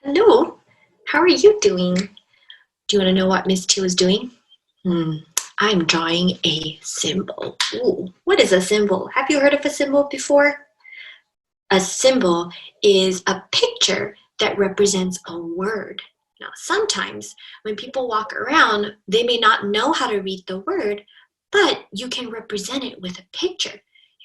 Hello, how are you doing? Do you want to know what Miss Two is doing? I'm drawing a symbol. Ooh, what is a symbol? Have you heard of a symbol before? A symbol is a picture that represents a word. Now, sometimes when people walk around, they may not know how to read the word, but you can represent it with a picture.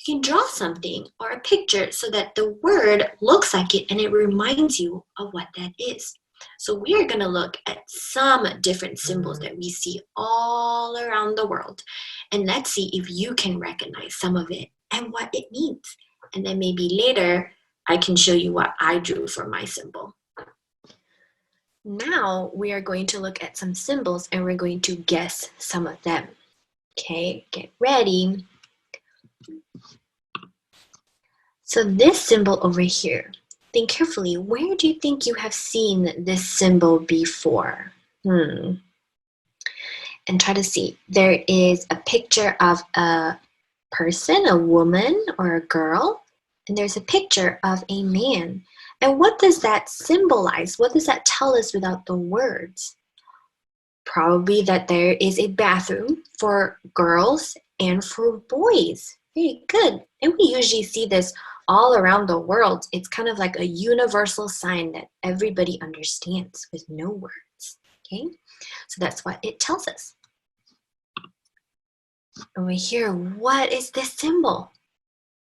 You can draw something or a picture so that the word looks like it and it reminds you of what that is. So we are going to look at some different symbols that we see all around the world. And let's see if you can recognize some of it and what it means. And then maybe later I can show you what I drew for my symbol. Now we are going to look at some symbols and we're going to guess some of them. Okay, get ready. So this symbol over here, think carefully, where do you think you have seen this symbol before? And try to see. There is a picture of a person, a woman or a girl, and there's a picture of a man. And what does that symbolize? What does that tell us without the words? Probably that there is a bathroom for girls and for boys. Very good. And we usually see this all around the world. It's kind of like a universal sign that everybody understands with no words. Okay, so that's what it tells us. Over here, what is this symbol?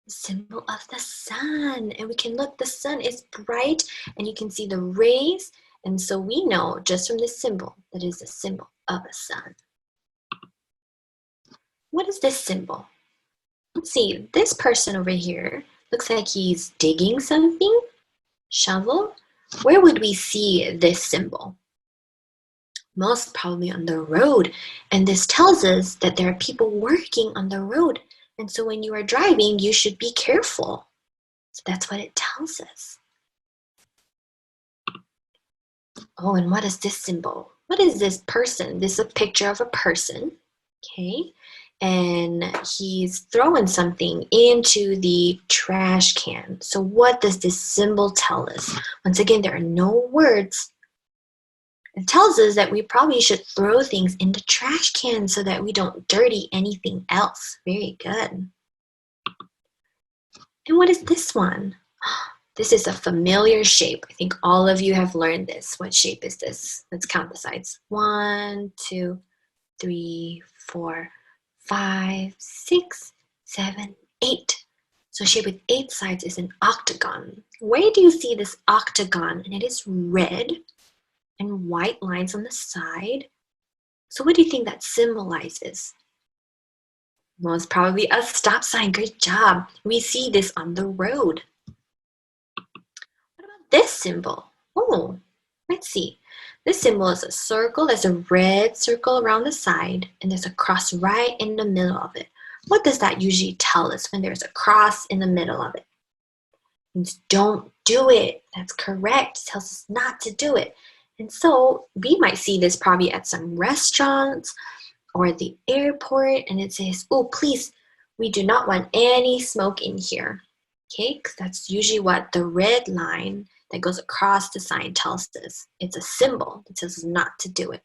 The symbol of the sun. And we can look, the sun is bright and you can see the rays. And so we know just from this symbol that it is a symbol of a sun. What is this symbol? Let's see, this person over here looks like he's digging something. Shovel. Where would we see this symbol? Most probably on the road. And this tells us that there are people working on the road. And so when you are driving, you should be careful. So that's what it tells us. Oh, and what is this symbol? What is this person? This is a picture of a person. Okay. And he's throwing something into the trash can. So what does this symbol tell us? Once again, there are no words. It tells us that we probably should throw things in the trash can so that we don't dirty anything else. Very good. And what is this one? This is a familiar shape. I think all of you have learned this. What shape is this? Let's count the sides. 1, 2, 3, 4, 5, 6, 7, 8. So a shape with 8 sides is an octagon. Where do you see this octagon? And it is red and white lines on the side. So what do you think that symbolizes? Well, it's probably a stop sign. Great job. We see this on the road. What about this symbol? Oh, let's see. This symbol is a circle. There's a red circle around the side, and there's a cross right in the middle of it. What does that usually tell us when there's a cross in the middle of it? It means don't do it. That's correct. It tells us not to do it. And so we might see this probably at some restaurants or at the airport, and it says, oh, please, we do not want any smoke in here. Okay, because that's usually what the red line that goes across the sign tells us. It's a symbol that tells us not to do it.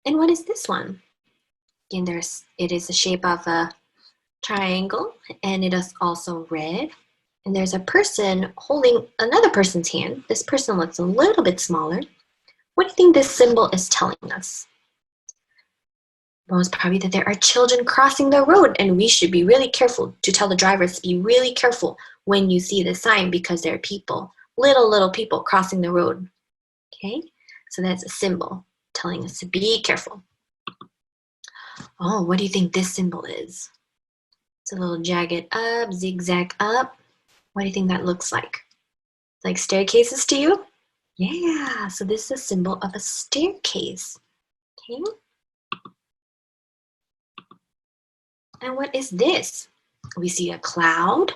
And what is this one? Again, it is the shape of a triangle, and it is also red. And there's a person holding another person's hand. This person looks a little bit smaller. What do you think this symbol is telling us? Well, it's probably that there are children crossing the road, and we should be really careful to tell the drivers to be really careful when you see the sign because there are people, little people crossing the road. Okay, so that's a symbol telling us to be careful. Oh, what do you think this symbol is? It's a little jagged up, zigzag up. What do you think that looks like? Like staircases to you? Yeah, so this is a symbol of a staircase. Okay. And what is this? We see a cloud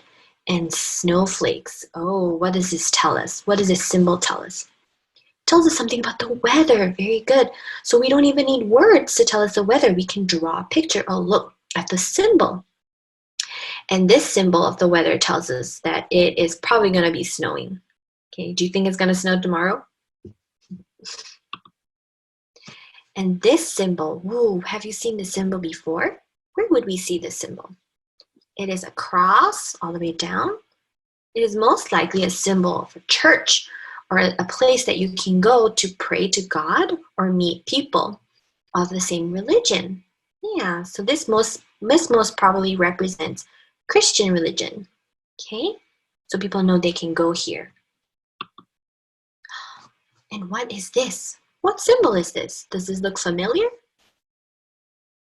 and snowflakes. Oh, what does this tell us? What does this symbol tell us? It tells us something about the weather. Very good. So we don't even need words to tell us the weather. We can draw a picture. Oh, look at the symbol. And this symbol of the weather tells us that it is probably going to be snowing. Okay, do you think it's going to snow tomorrow? And this symbol, whoa, have you seen this symbol before? Where would we see this symbol? It is a cross all the way down. It is most likely a symbol of a church or a place that you can go to pray to God or meet people of the same religion. Yeah, so this most probably represents Christian religion. Okay, so people know they can go here. And what is this? What symbol is this? Does this look familiar?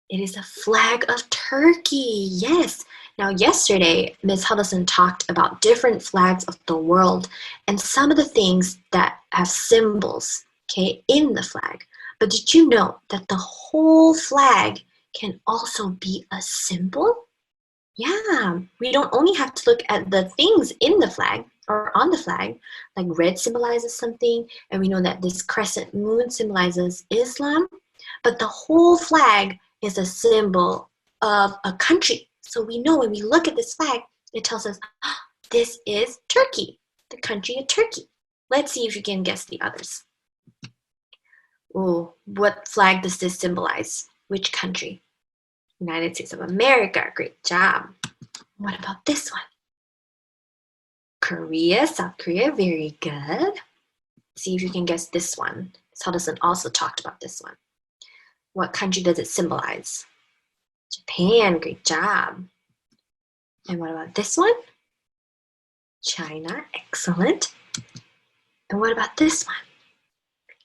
It is a flag of Turkey. Yes. Now, yesterday, Ms. Huddleston talked about different flags of the world and some of the things that have symbols, okay, in the flag. But did you know that the whole flag can also be a symbol? Yeah, we don't only have to look at the things in the flag or on the flag, like red symbolizes something, and we know that this crescent moon symbolizes Islam, but the whole flag is a symbol of a country. So we know when we look at this flag, it tells us, oh, this is Turkey, the country of Turkey. Let's see if you can guess the others. Oh, what flag does this symbolize? Which country? United States of America. Great job. What about this one? Korea, South Korea. Very good. See if you can guess this one. Huddleston also talked about this one. What country does it symbolize? Japan. Great job. And what about this one? China. Excellent. And what about this one?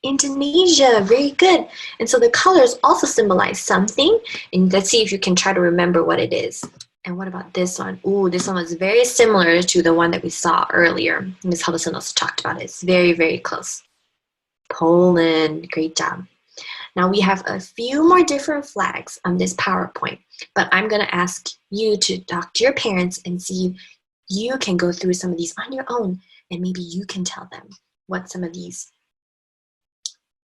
Indonesia. Very good. And so the colors also symbolize something. And let's see if you can try to remember what it is. And what about this one? Ooh, this one was very similar to the one that we saw earlier. Ms. Huddleston also talked about it. It's very, very close. Poland. Great job. Now we have a few more different flags on this PowerPoint, but I'm going to ask you to talk to your parents and see if you can go through some of these on your own, and maybe you can tell them what some of these,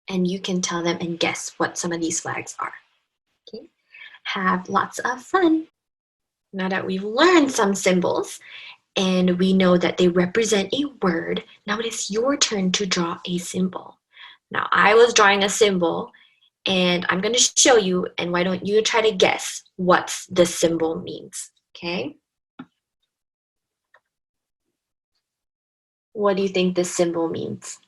and you can tell them and guess what some of these flags are. Okay? Have lots of fun. Now that we've learned some symbols and we know that they represent a word, now it is your turn to draw a symbol. Now I was drawing a symbol and I'm going to show you, and why don't you try to guess what the symbol means, okay? What do you think this symbol means?